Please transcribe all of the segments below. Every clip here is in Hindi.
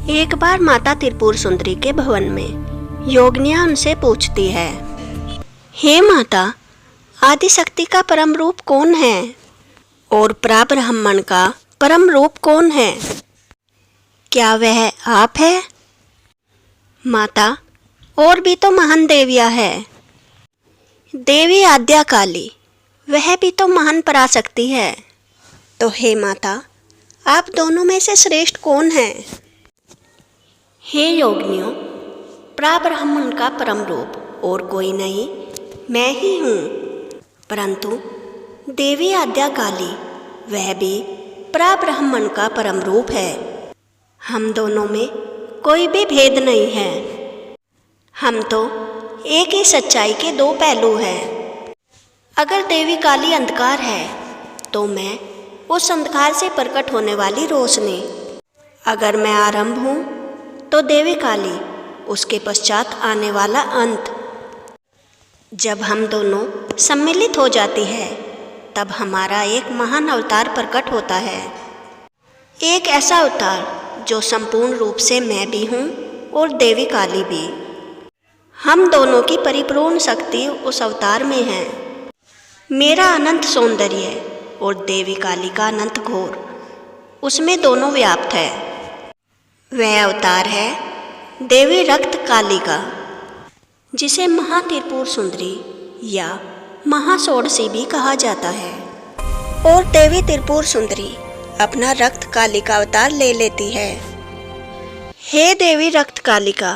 एक बार माता त्रिपुर सुंदरी के भवन में योगिनियां उनसे पूछती है, हे माता, आदि शक्ति का परम रूप कौन है और प्राब्रह्मण का परम रूप कौन है? क्या वह आप है? माता, और भी तो महान देवियां है। देवी आद्या काली, वह भी तो महान पराशक्ति है। तो हे माता, आप दोनों में से श्रेष्ठ कौन है? हे योगिनियों, प्राब्रह्मण का परम रूप और कोई नहीं, मैं ही हूँ। परंतु देवी आद्या काली, वह भी प्राब्रह्मण का परम रूप है। हम दोनों में कोई भी भेद नहीं है। हम तो एक ही सच्चाई के दो पहलू हैं। अगर देवी काली अंधकार है तो मैं उस अंधकार से प्रकट होने वाली रोशनी। अगर मैं आरंभ हूँ तो देवी काली उसके पश्चात आने वाला अंत। जब हम दोनों सम्मिलित हो जाती है तब हमारा एक महान अवतार प्रकट होता है। एक ऐसा अवतार जो संपूर्ण रूप से मैं भी हूँ और देवी काली भी। हम दोनों की परिपूर्ण शक्ति उस अवतार में है। मेरा अनंत सौंदर्य और देवी काली का अनंत घोर, उसमें दोनों व्याप्त है। वह अवतार है देवी रक्त कालिका, जिसे महात्रिपुर सुंदरी या महाषोडशी भी कहा जाता है। और देवी त्रिपुर सुंदरी अपना रक्त कालिका अवतार ले लेती है। हे देवी रक्त कालिका,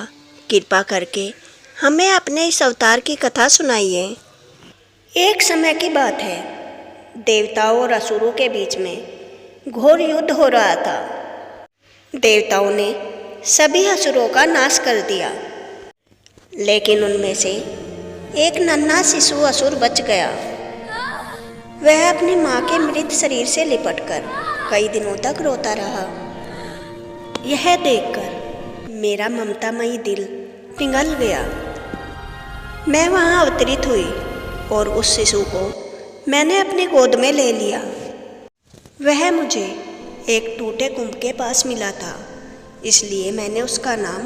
कृपा करके हमें अपने इस अवतार की कथा सुनाइए। एक समय की बात है, देवताओं और असुरों के बीच में घोर युद्ध हो रहा था। देवताओं ने सभी असुरों का नाश कर दिया, लेकिन उनमें से एक नन्हा शिशु असुर बच गया। वह अपनी माँ के मृत शरीर से लिपटकर कई दिनों तक रोता रहा। यह देखकर मेरा ममतामयी दिल पिघल गया। मैं वहाँ अवतरित हुई और उस शिशु को मैंने अपनी गोद में ले लिया। वह मुझे एक टूटे कुंभ के पास मिला था, इसलिए मैंने उसका नाम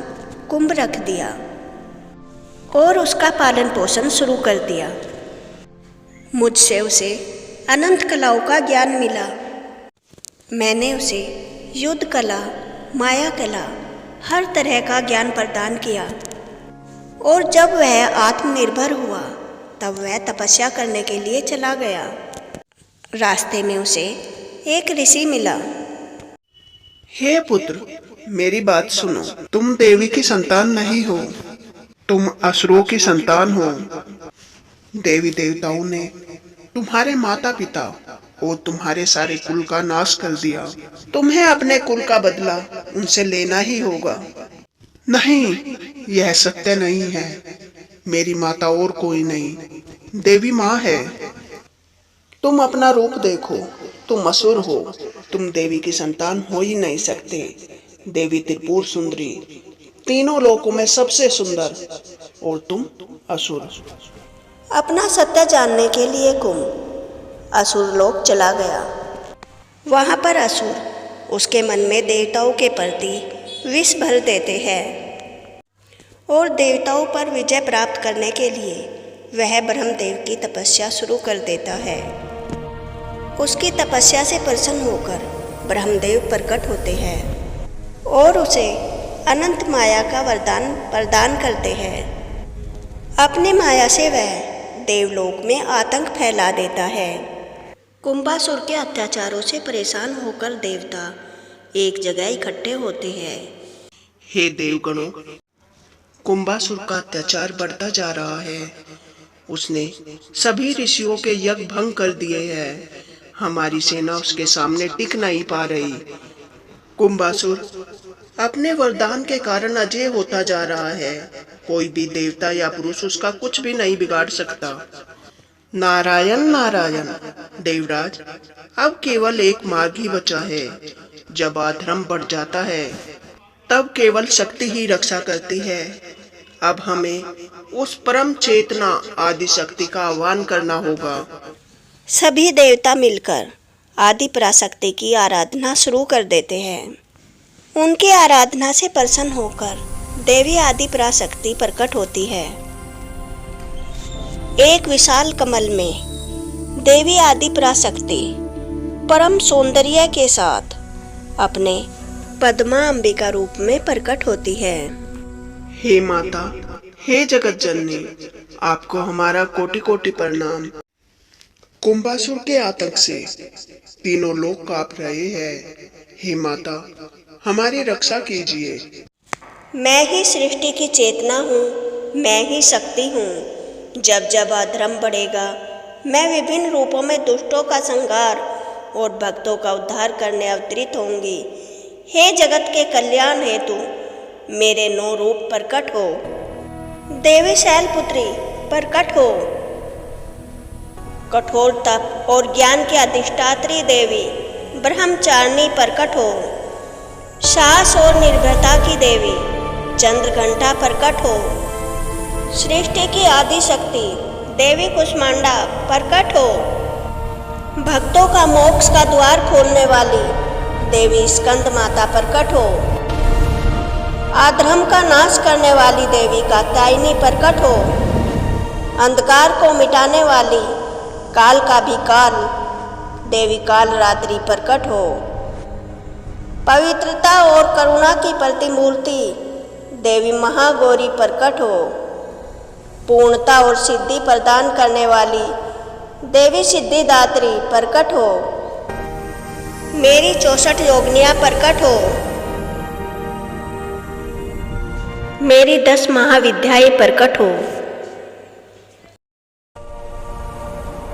कुंभ रख दिया और उसका पालन पोषण शुरू कर दिया। मुझसे उसे अनंत कलाओं का ज्ञान मिला। मैंने उसे युद्ध कला, माया कला, हर तरह का ज्ञान प्रदान किया। और जब वह आत्मनिर्भर हुआ तब वह तपस्या करने के लिए चला गया। रास्ते में उसे एक ऋषि मिला। हे पुत्र, मेरी बात सुनो। तुम देवी की संतान नहीं हो, तुम असुरों की संतान हो। देवी देवताओं ने तुम्हारे माता पिता और तुम्हारे सारे कुल का नाश कर दिया। तुम्हें अपने कुल का बदला उनसे लेना ही होगा। नहीं, यह सत्य नहीं है। मेरी माता और कोई नहीं, देवी माँ है। तुम अपना रूप देखो, तुम असुर हो। तुम देवी की संतान हो ही नहीं सकते। देवी त्रिपुर सुंदरी, तीनों लोकों में सबसे सुंदर, और तुम असुर। अपना सत्य जानने के लिए कुंभ असुर लोक चला गया। वहाँ पर असुर उसके मन में देवताओं के प्रति विष भर देते हैं और देवताओं पर विजय प्राप्त करने के लिए वह ब्रह्मदेव की तपस्या शुरू कर देता है। उसकी तपस्या से प्रसन्न होकर ब्रह्मदेव प्रकट होते हैं और उसे अनंत माया का वरदान प्रदान करते हैं। अपनी माया से वह देवलोक में आतंक फैला देता है। कुंभासुर के अत्याचारों से परेशान होकर देवता एक जगह इकट्ठे होते हैं। हे देवगणों, कुंभासुर का अत्याचार बढ़ता जा रहा है। उसने सभी ऋषियों के यज्ञ भंग कर दिए हैं। हमारी सेना उसके सामने टिक नहीं पा रही। कुंभासुर अपने वरदान के कारण अजय होता जा रहा है। कोई भी देवता या पुरुष उसका कुछ भी नहीं बिगाड़ सकता। नारायण नारायण। देवराज, अब केवल एक मार्ग ही बचा है। जब अधर्म बढ़ जाता है तब केवल शक्ति ही रक्षा करती है। अब हमें उस परम चेतना आदि शक्ति का आह्वान करना होगा। सभी देवता मिलकर आदि पराशक्ति की आराधना शुरू कर देते हैं। उनकी आराधना से प्रसन्न होकर देवी आदि पराशक्ति प्रकट होती है। एक विशाल कमल में देवी आदि पराशक्ति परम सौंदर्य के साथ अपने पद्मा अंबिका रूप में प्रकट होती है। हे माता, हे जगत जननी, आपको हमारा कोटि कोटि प्रणाम। कुंभासुर के आतंक से तीनों लोग कांप रहे हैं। हे माता, हमारी रक्षा कीजिए। मैं ही सृष्टि की चेतना हूँ, मैं ही शक्ति हूँ। जब जब अधर्म बढ़ेगा, मैं विभिन्न रूपों में दुष्टों का संहार और भक्तों का उद्धार करने अवतरित होंगी। हे जगत के कल्याण हेतु मेरे 9 रूप प्रकट हो। देवी शैलपुत्री प्रकट हो। कठोर तप और ज्ञान की अधिष्ठात्री देवी ब्रह्मचारिणी प्रकट हो। साहस और निर्भयता की देवी चंद्रघंटा प्रकट हो। सृष्टि की आदि शक्ति देवी कुष्मांडा प्रकट हो। भक्तों का मोक्ष का द्वार खोलने वाली देवी स्कंद माता प्रकट हो। अधर्म का नाश करने वाली देवी कात्यायनी प्रकट हो। अंधकार को मिटाने वाली काल का भी काल देवी काल रात्रि प्रकट हो। पवित्रता और करुणा की प्रतिमूर्ति देवी महागौरी प्रकट हो। पूर्णता और सिद्धि प्रदान करने वाली देवी सिद्धिदात्री प्रकट हो। मेरी 64 योगिनियाँ प्रकट हो। मेरी 10 महाविद्याएं प्रकट हो।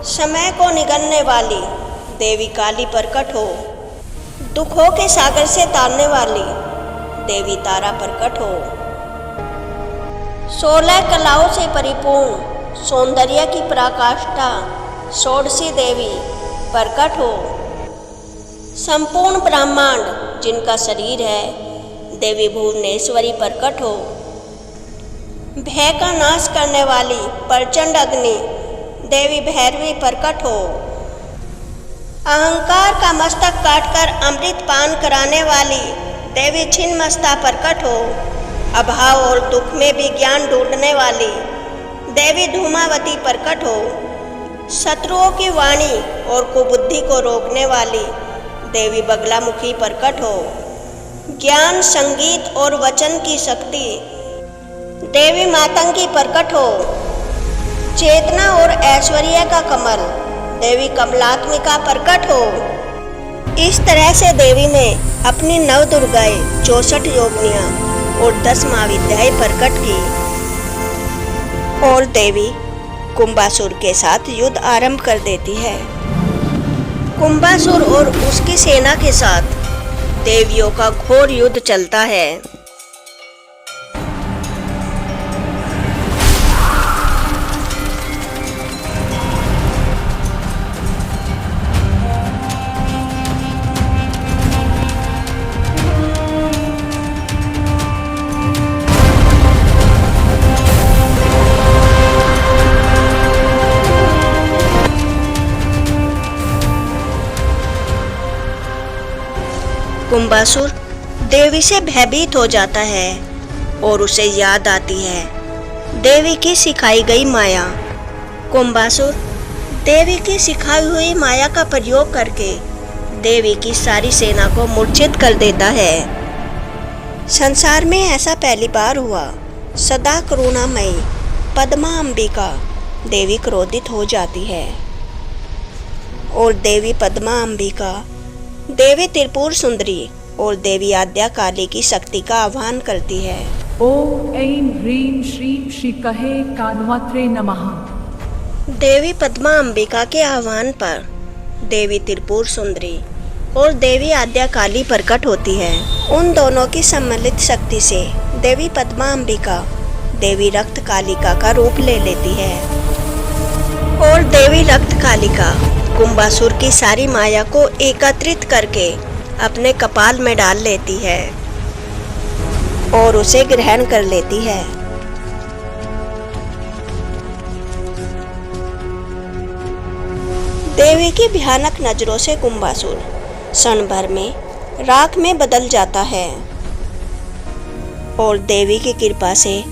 समय को निगलने वाली देवी काली प्रकट हो। दुखों के सागर से तारने वाली देवी तारा प्रकट हो। 16 कलाओं से परिपूर्ण सौंदर्य की पराकाष्ठा षोडशी देवी प्रकट हो। संपूर्ण ब्रह्मांड जिनका शरीर है देवी भुवनेश्वरी प्रकट हो। भय का नाश करने वाली प्रचंड अग्नि देवी भैरवी प्रकट हो। अहंकार का मस्तक काटकर अमृत पान कराने वाली देवी छिन्नमस्ता प्रकट हो। अभाव और दुख में भी ज्ञान ढूंढने वाली देवी धूमावती प्रकट हो। शत्रुओं की वाणी और कुबुद्धि को रोकने वाली देवी बगलामुखी प्रकट हो। ज्ञान, संगीत और वचन की शक्ति देवी मातंगी प्रकट हो। चेतना और ऐश्वर्य का कमल देवी कमलात्मिका प्रकट हो। इस तरह से देवी ने अपनी 9 दुर्गाएं, 64 योगिनियाँ और 10 महाविद्याएं प्रकट की और देवी कुंभासुर के साथ युद्ध आरंभ कर देती है। कुंभासुर और उसकी सेना के साथ देवियों का घोर युद्ध चलता है। कुंभासुर देवी से भयभीत हो जाता है और उसे याद आती है देवी की सिखाई गई माया। कुंभासुर देवी की सिखाई हुई माया का प्रयोग करके देवी की सारी सेना को मूर्छित कर देता है। संसार में ऐसा पहली बार हुआ। सदा करुणामयी पद्मा अंबिका देवी क्रोधित हो जाती है और देवी पद्मा अंबिका देवी त्रिपुर सुंदरी और देवी आद्या काली की शक्ति का आह्वान करती है। ओम ऐं ह्रीं श्रीं श्री कहे कान्वत्रे नमः। देवी पद्मा अंबिका के आह्वान पर देवी त्रिपुर सुंदरी और देवी आद्या काली प्रकट होती है। उन दोनों की सम्मिलित शक्ति से देवी पद्मा अंबिका देवी रक्त कालिका का रूप ले लेती है और देवी रक्त कालिका कुंभासुर की सारी माया को एकत्रित करके अपने कपाल में डाल लेती है और उसे ग्रहण कर लेती है। देवी की भयानक नजरों से कुंभासुर क्षण भर में राख में बदल जाता है। और देवी की कृपा से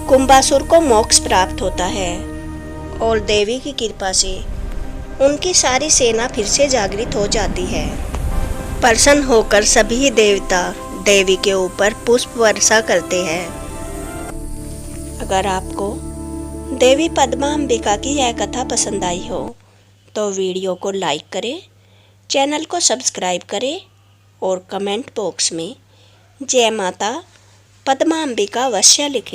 कुंभासुर को मोक्ष प्राप्त होता है और देवी की कृपा से उनकी सारी सेना फिर से जागृत हो जाती है। प्रसन्न होकर सभी देवता देवी के ऊपर पुष्प वर्षा करते हैं। अगर आपको देवी पद्मांबिका की यह कथा पसंद आई हो तो वीडियो को लाइक करें, चैनल को सब्सक्राइब करें और कमेंट बॉक्स में जय माता पद्मांबिका अवश्य लिखें।